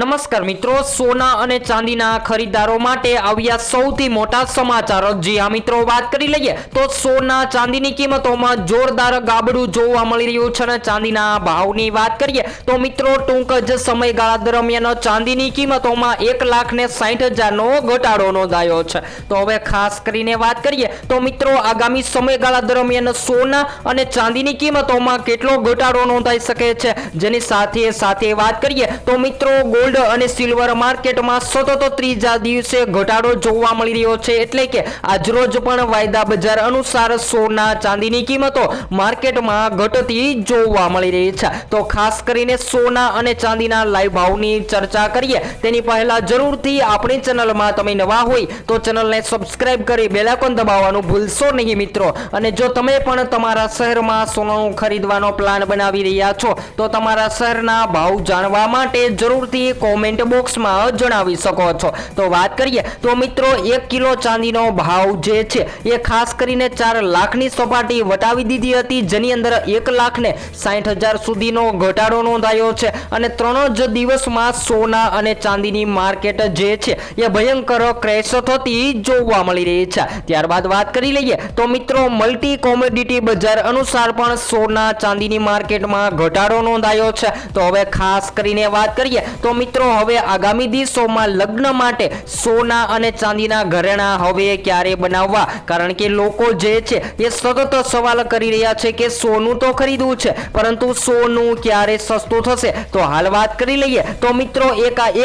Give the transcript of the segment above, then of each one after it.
નમસ્કાર મિત્રો, સોના અને ચાંદીના ખરીદારો માટે આવ્યા સૌથી મોટા સમાચાર। જી હા મિત્રો, વાત કરી લઈએ તો સોના ચાંદીની કિંમતોમાં જોરદાર ગાબડું જોવા મળી રહ્યું છે અને ચાંદીના ભાવની વાત કરીએ તો મિત્રો ટૂંક જ સમયગાળા દરમિયાન ચાંદીની કિંમતોમાં 1,60,000 નો ઘટાડો નોંધાયો છે। તો હવે ખાસ કરીને વાત કરીએ તો મિત્રો આગામી સમયગાળા દરમિયાન સોના અને ચાંદીની કિંમતોમાં કેટલો ઘટાડો નોંધાઈ શકે છે, જેની સાથે સાથે વાત કરીએ તો મિત્રો ગોલ્ડ અને સિલ્વર માર્કેટમાં સતત ત્રીજા દિવસે ઘટાડો જોવા મળી રહ્યો છે, એટલે કે આજરોજ પણ વાયદા બજાર અનુસાર સોના ચાંદીની કિંમતો માર્કેટમાં ઘટતી જોવા મળી રહી છે। તો ખાસ કરીને સોના અને ચાંદીના લાઈવ ભાવની ચર્ચા કરીએ તેની પહેલા જરૂરથી આપણી ચેનલમાં તમે નવા હોય તો ચેનલને સબસ્ક્રાઇબ કરી બેલ આઇકોન દબાવવાનું ભૂલશો નહીં મિત્રો। અને જો તમે પણ તમારા શહેરમાં સોનું ખરીદવાનો પ્લાન બનાવી રહ્યા છો તો તમારા શહેરના ભાવ જાણવા માટે જરૂરથી કોમેન્ટ બોક્સમાં જણાવી શકો છો। તો વાત કરીએ તો મિત્રો 1 કિલો ચાંદીનો ભાવ જે છે એ ખાસ કરીને 4 લાખની સપાટી વટાવી દીધી હતી, જેની અંદર 1,60,000 સુધીનો ઘટાડો નોંધાયો છે અને 3 જ દિવસમાં સોના અને ચાંદીની માર્કેટ જે છે એ ભયંકર ક્રેશ થતી જોવા મળી રહી છે। ત્યારબાદ વાત કરી લઈએ તો મિત્રો મલ્ટી કોમોડિટી બજાર અનુસાર પણ સોના ચાંદીની માર્કેટમાં ઘટાડો નોંધાયો છે। તો હવે ખાસ કરીને વાત કરીએ તો મિત્રો હવે આગામી દિવસોમાં લગ્ન માટે સોના અને ચાંદીના ઘરેણા હવે ક્યારે બનાવવા, કારણ કે લોકો જે છે એ સતત સવાલ કરી રહ્યા છે કે સોનું તો ખરીદવું છે પરંતુ સોનું ક્યારે સસ્તું થશે। તો હાલ વાત કરી લઈએ તો મિત્રો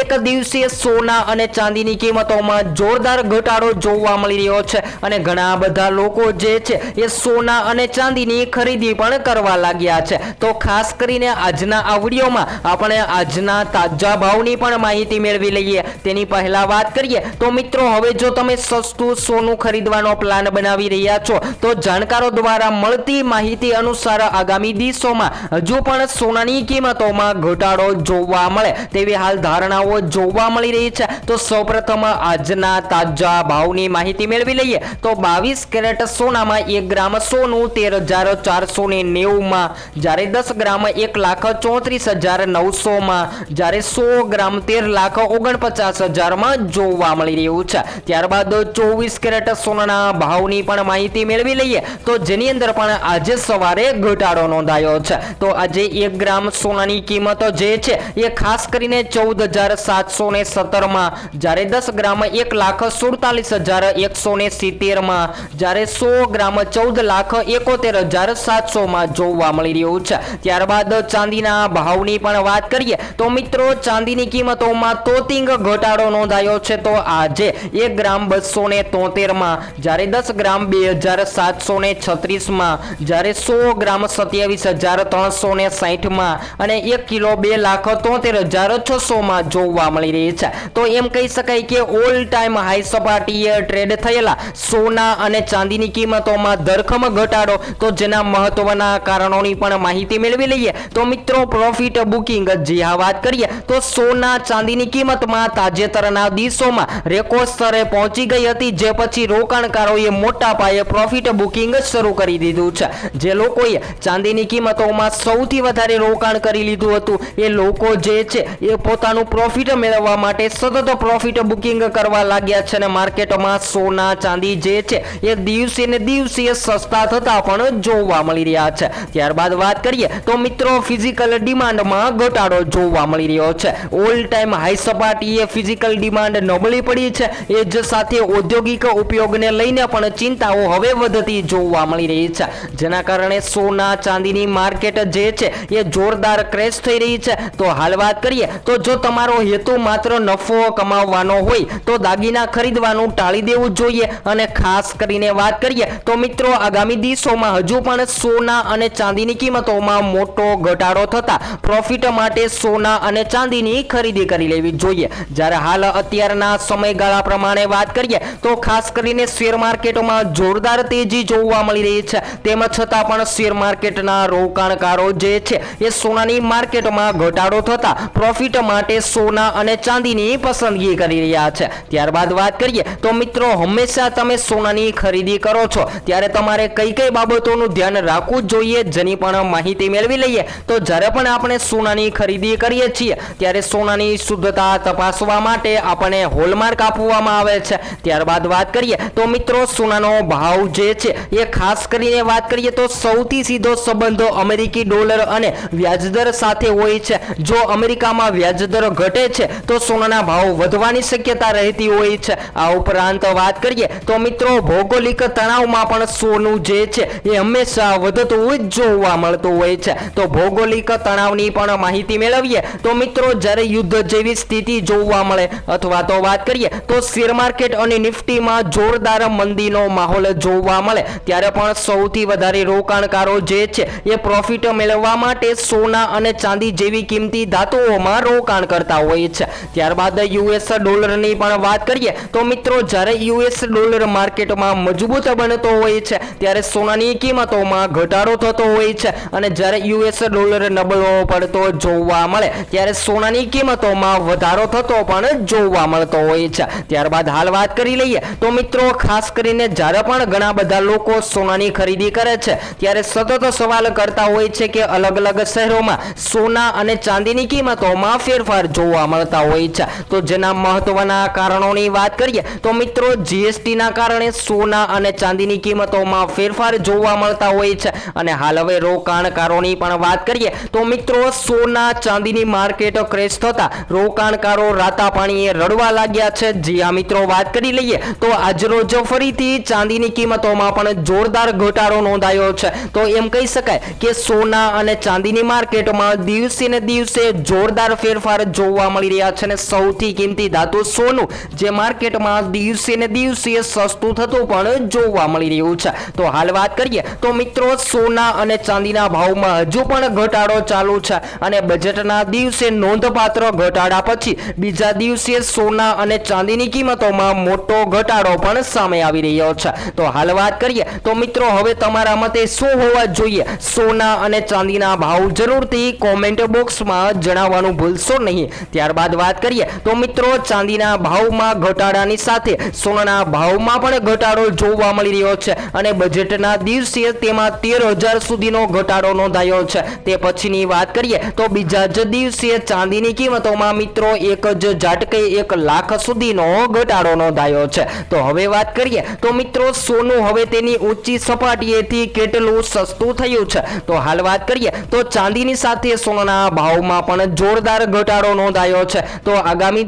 એક દિવસે સોના અને ચાંદીની કિંમતોમાં જોરદાર ઘટાડો જોવા મળી રહ્યો છે અને ઘણા બધા લોકો જે છે એ સોના અને ચાંદીની ખરીદી પણ કરવા લાગ્યા છે। તો ખાસ કરીને આજના આ વિડીયોમાં આપણે આજના તાજા ભાવની પણ માહિતી મેળવી લઈએ। તેની પહેલા વાત કરીએ તો મિત્રો હવે જો તમે સસ્તું સોનું ખરીદવાનો પ્લાન બનાવી રહ્યા છો તો જાણકારો દ્વારા મળતી માહિતી અનુસાર આગામી દિવસોમાં હજુ પણ સોનાની કિંમતોમાં ઘટાડો જોવા મળે તેવી હાલ ધારણાઓ જોવા મળી રહી છે। તો સૌપ્રથમ આજના તાજા ભાવની માહિતી મેળવી લઈએ તો 22 કેરેટ સોનામાં 1 ગ્રામ સોનું 13,490 માં, જ્યારે 10 ગ્રામ 1,34,900 માં, જ્યારે 100 ગ્રામ 13,49,000 માં જોવા મળી રહ્યું છે। ત્યારબાદ 24 કેરેટ સોનાના ભાવની પણ માહિતી મેળવી લઈએ તો જેની અંદર પણ આજે સવારે ઘટાડો નોંધાયો છે। તો આજે 1 ગ્રામ સોનાની કિંમત જે છે એ ખાસ કરીને 14,717 માં, જ્યારે 10 ગ્રામ 1,47,170 માં, જ્યારે 100 ગ્રામ 14,71,700 માં જોવા મળી રહ્યું છે। ત્યારબાદ ચાંદીના ભાવની પણ વાત કરીએ તો મિત્રો ચાંદીની કિંમતોમાં તોતિંગ ઘટાડો નોંધાયો છે। તો આજે 1 ગ્રામ 273 માં, જ્યારે 10 ગ્રામ 2,736 માં, જ્યારે 100 ગ્રામ 27,360 માં અને 1 કિલો 2,73,600 માં જોવા મળી રહી છે। તો એમ કહી શકાય કે ઓલ ટાઈમ હાઈ સપાટીએ ટ્રેડ થયેલા સોના અને ચાંદીની કિંમતોમાં ધરખમ ઘટાડો। તો જેના મહત્વના કારણોની પણ માહિતી મેળવી લઈએ તો મિત્રો પ્રોફિટ બુકિંગ, જી હા વાત કરીએ તો સોના ચાંદીની કિંમતમાં તાજેતરના દિવસોમાં રેકોર્ડ સ્તરે પહોંચી ગઈ હતી, જે પછી રોકાણકારોએ મોટા પાયે પ્રોફિટ બુકિંગ શરૂ કરી દીધું છે। જે લોકોએ ચાંદીની કિંમતોમાં સૌથી વધારે રોકાણ કરી લીધું હતું એ લોકો જે છે એ પોતાનું પ્રોફિટ મેળવવા માટે સતત પ્રોફિટ બુકિંગ કરવા લાગ્યા છે અને માર્કેટમાં સોના ચાંદી જે છે એ દિવસે ને દિવસે સસ્તા થતા પણ જોવા મળી રહ્યા છે। ત્યારબાદ વાત કરીએ તો મિત્રો ફિઝિકલ ડિમાન્ડમાં ઘટાડો જોવા મળી રહ્યો છે। ઓલ ટાઈમ હાઈ સપાટીએ ફિઝિકલ ડિમાન્ડ નબળી પડી છે, એ જ સાથે ઔદ્યોગિક ઉપયોગને લઈને પણ ચિંતાઓ હવે વધતી જોવા મળી રહી છે, જેના કારણે સોના ચાંદીની માર્કેટ જે છે એ જોરદાર ક્રેશ થઈ રહી છે। તો હાલ વાત કરીએ તો જો તમારો હેતુ માત્ર નફો કમાવવાનો હોય તો દાગીના ખરીદવાનું ટાળી દેવું જોઈએ અને ખાસ કરીને વાત કરીએ તો મિત્રો આગામી દિવસોમાં હજુ પણ સોના અને ચાંદીની કિંમતોમાં મોટો ઘટાડો થતા પ્રોફિટ માટે સોના અને ચાંદીની ખરીદી કરી લેવી જોઈએ। જ્યારે હાલ અત્યારના સમયગાળા પ્રમાણે વાત કરીએ તો ખાસ કરીને શેર માર્કેટમાં જોરદાર તેજી જોવા મળી રહી છે, તેમ છતાં પણ શેર માર્કેટના રોકાણકારો જે છે એ સોનાની માર્કેટમાં ઘટાડો થતા પ્રોફિટ માટે સોના અને ચાંદીની પસંદગી કરી રહ્યા છે। ત્યારબાદ વાત કરીએ તો મિત્રો હંમેશા તમે સોનાની ખરીદી કરો છો ત્યારે તમારે કઈ કઈ બાબતોનું ધ્યાન રાખવું જોઈએ જેની પણ માહિતી મેળવી લઈએ તો જ્યારે પણ આપણે સોનાની ખરીદી કરીએ છીએ ત્યારે સોનાની શુદ્ધતા તપાસવા માટે આપણને હોલમાર્ક આપવામાં આવે છે। ત્યારબાદ વાત કરીએ તો મિત્રો સોનાનો ભાવ જે છે એ ખાસ કરીને વાત કરીએ તો સૌથી સીધો સંબંધ અમેરિકી ડોલર અને વ્યાજદર સાથે હોય છે। જો અમેરિકામાં વ્યાજદર ઘટે છે તો સોનાના ભાવ વધવાની શક્યતા રહેતી હોય છે। આ ઉપરાંત વાત કરીએ તો મિત્રો ભૌગોલિક તણાવમાં પણ સોનું જે છે એ હંમેશા વધતું જ જોવા મળતું હોય છે। તો ભૌગોલિક તણાવની પણ માહિતી મેળવીએ તો મિત્રો જ્યારે યુદ્ધ જેવી સ્થિતિ જોવા મળે અથવા તો વાત કરીએ તો શેર માર્કેટ અને નિફ્ટીમાં જોરદાર મંદીનો માહોલ જોવા મળે ત્યારે પણ સૌથી વધારે રોકાણકારો જે છે એ પ્રોફિટ મેળવવા માટે સોના અને ચાંદી જેવી કિંમતી ધાતુઓમાં રોકાણ કરતા હોય છે। ત્યારબાદ યુએસ ડોલરની પણ વાત કરીએ તો મિત્રો જ્યારે યુએસ ડોલર માર્કેટમાં મજબૂત બનતો હોય છે ત્યારે સોનાની કિંમતોમાં ઘટાડો થતો હોય છે અને જ્યારે યુએસ ડોલર નબળો પડતો જોવા મળે ત્યારે સોનાની કિંમતોમાં વધારો થતો પણ જોવા મળતો હોય છે। ત્યારબાદ હાલ વાત કરી લઈએ તો મિત્રો ખાસ કરીને જ્યારે પણ ઘણા બધા લોકો સોનાની ખરીદી કરે છે ત્યારે સતત સવાલ કરતા હોય છે કે અલગ અલગ શહેરોમાં સોના અને ચાંદીની કિંમતોમાં ફેરફાર જોવા મળતા હોય છે। તો જેના મહત્વના કારણોની વાત કરીએ તો મિત્રો જીએસટીના કારણે સોના અને ચાંદીની કિંમતોમાં ફેરફાર જોવા મળતા હોય છે અને હાલ હવે રોકાણકારોની પણ વાત કરીએ તો મિત્રો સોના ચાંદીની માર્કેટ ક્રેશ થતા રોકાણકારો રાતા પાણીએ રડવા લાગ્યા છે। જી આ મિત્રો વાત કરી લઈએ તો આજરોજ ફરીથી ચાંદીની કિંમતોમાં પણ જોરદાર ઘટાડો નોંધાયો છે। તો એમ કહી શકાય કે સોના અને ચાંદીની માર્કેટમાં દિવસે ને દિવસે જોરદાર ફેરફાર જોવા મળી રહ્યા છે અને સૌથી કિંમતી ધાતુ સોનું જે માર્કેટમાં દિવસે ને દિવસે સસ્તું થતું પણ જોવા મળી રહ્યું છે। તો હાલ વાત કરીએ તો મિત્રો સોના અને ચાંદીના ભાવમાં હજુ પણ ઘટાડો ચાલુ છે અને બજેટના દિવસે નોંધપાત્ર ઘટાડા પછી બીજા દિવસે સોના અને ચાંદીની કિંમતોમાં મોટો ઘટાડો પણ સામે આવી રહ્યો છે। તો હાલ વાત કરીએ તો મિત્રો હવે તમારા મતે શું હોવા જોઈએ સોના અને ચાંદીના ભાવ જરૂરથી કોમેન્ટ બોક્સમાં જણાવવાનું ભૂલશો નહીં। ત્યારબાદ વાત કરીએ તો મિત્રો ચાંદીના ભાવમાં ઘટાડાની સાથે સોનાના ભાવમાં પણ ઘટાડો જોવા મળી રહ્યો છે અને બજેટના દિવસે તેમાં 13,000 સુધીનો ઘટાડો નોંધાયો છે। તે પછીની વાત કરીએ તો બીજા જ દિવસે ચાંદીની કિંમતોમાં મિત્રો એક જ ઝાટકે 1 લાખ સુધીનો ઘટાડો નોંધાયો છે। તો હવે વાત કરીએ તો મિત્રો સોનું હવે તેની ઊંચી સપાટીએથી કેટલું સસ્તું થયું છે। તો હાલ વાત કરીએ તો ચાંદીની સાથે સોનાના ભાવમાં પણ જોરદાર ઘટાડો નોંધાયો છે। તો આગામી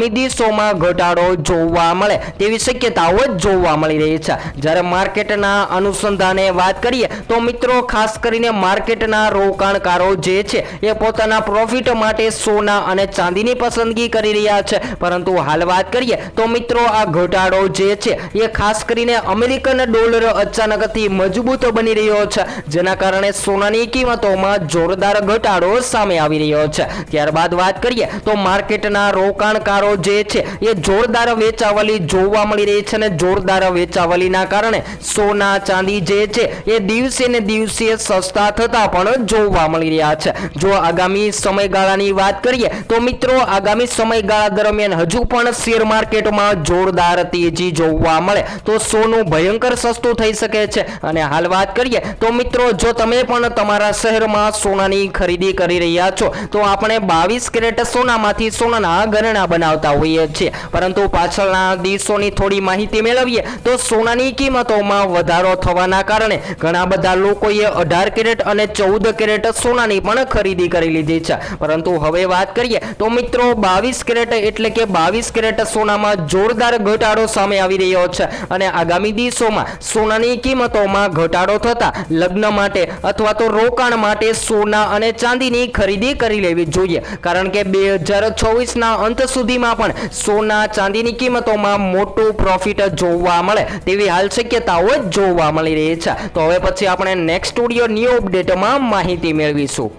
દિવસોમાં ઘટાડો જોવા મળે તેવી શક્યતાઓ જોવા મળી રહી છે। જ્યારે માર્કેટના અનુસંધાને વાત કરીએ તો મિત્રો ખાસ કરીને માર્કેટના રોકાણકારો જે છે એ પોતાના પ્રોફિટ માટે સોના અને ચાંદીની પસંદગી કરી રહ્યા છે। પરંતુ હાલ વાત કરીએ તો મિત્રો આ ઘટાડો જે છે એ ખાસ કરીને અમેરિકન ડોલર અચાનકથી મજબૂત બની રહ્યો છે જેના કારણે સોનાની કિંમતોમાં જોરદાર ઘટાડો સામે આવી રહ્યો છે। ત્યારબાદ વાત કરીએ તો માર્કેટના રોકાણકારો જે છે એ જોરદાર વેચાવલી જોવા મળી રહી છે અને જોરદાર વેચાવલીના કારણે સોના ચાંદી જે છે એ દિવસે ને દિવસે સસ્તા થતા પણ જોવા મળી રહ્યા છે। જો આગામી સમયગાળાની વાત કરીએ તો મિત્રો આગામી સમયગાળા દરમિયાન હજુ પણ શેર માર્કેટમાં જોરદાર તેજી જોવા મળે તો સોનું ભયંકર સસ્તું થઈ શકે છે। અને હાલ વાત કરીએ તો મિત્રો જો તમે પણ તમારા શહેરમાં સોનાની ખરીદી કરી રહ્યા છો તો આપણે 22 કેરેટ સોનામાંથી સોનાના ઘરેણાં બનાવતા હોઈએ છીએ પરંતુ પાછળના દિવસોની થોડી માહિતી મેળવીએ તો સોનાની કિંમતોમાં વધારો થવાના કારણે ઘણા બધા લોકોએ 18 કેરેટ અને 14 કેરેટ સોનાની પણ ખરીદી કરી લીધી છે। પરંતુ હવે વાત કરીએ તો મિત્રો 22 કેરેટ એટલે કે 22 કેરેટ સોનામાં જોરદાર ઘટાડો સામે આવી રહ્યો છે અને આગામી દિવસોમાં સોનાની કિંમતોમાં ઘટાડો થતા લગ્ન માટે અથવા તો રોકાણ માટે સોના અને ચાંદીની ખરીદી કરી લેવી જોઈએ કારણ કે 2024ના અંત સુધીમાં પણ સોના ચાંદીની કિંમતોમાં મોટું પ્રોફિટ જોવા મળે તેવી હાલ શક્યતાઓ જોવા મળી રહી છે। તો હવે પછી આપણે નેક્સ્ટ સ્ટુડિયો ન્યૂ અપડેટમાં માહિતી મેળવીશું।